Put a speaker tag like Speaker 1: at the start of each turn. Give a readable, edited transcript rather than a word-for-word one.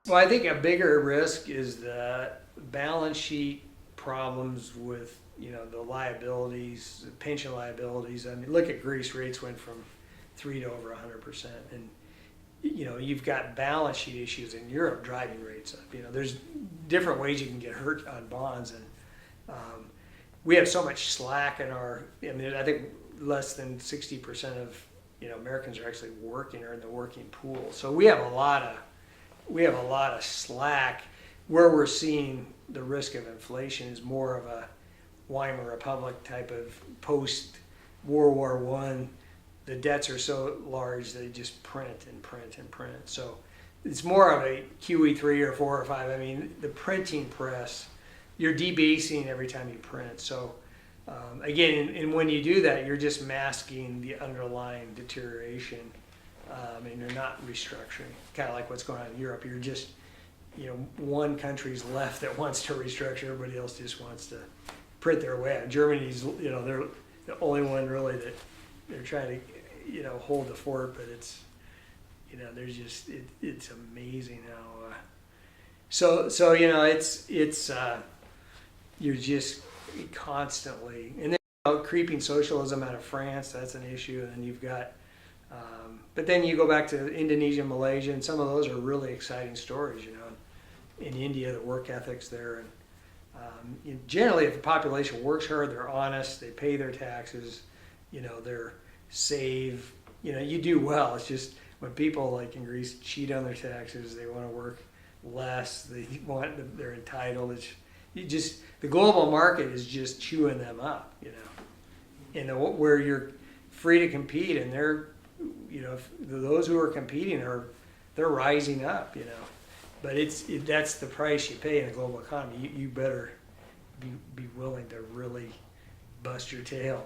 Speaker 1: Well, I think a bigger risk is the balance sheet problems with, the liabilities, the pension liabilities. I mean, look at Greece, rates went from 3 to over 100%. And, you've got balance sheet issues in Europe driving rates up. There's different ways you can get hurt on bonds. And we have so much slack in I think less than 60% of, Americans are actually working or in the working pool. So we have a lot of slack. Where we're seeing the risk of inflation is more of a Weimar Republic type of post-World War I. The debts are so large they just print and print and print. So it's more of a QE3 or 4 or 5. I mean, the printing press, you're debasing every time you print. So again, and when you do that, you're just masking the underlying deterioration. And you're not restructuring. Kind of like what's going on in Europe. You're just, one country's left that wants to restructure. Everybody else just wants to print their way out. Germany's, they're the only one really that they're trying to, hold the fort. But it's, there's just, it's amazing how. It's you're just constantly, and then creeping socialism out of France. That's an issue, and then you've got. But then you go back to Indonesia, Malaysia, and some of those are really exciting stories. In India, the work ethics there, and generally, if the population works hard, they're honest, they pay their taxes, they're save. You do well. It's just when people like in Greece cheat on their taxes, they want to work less. They're entitled. The global market is just chewing them up. And where you're free to compete, and those who are competing they're rising up, but that's the price you pay in a global economy. You better be willing to really bust your tail.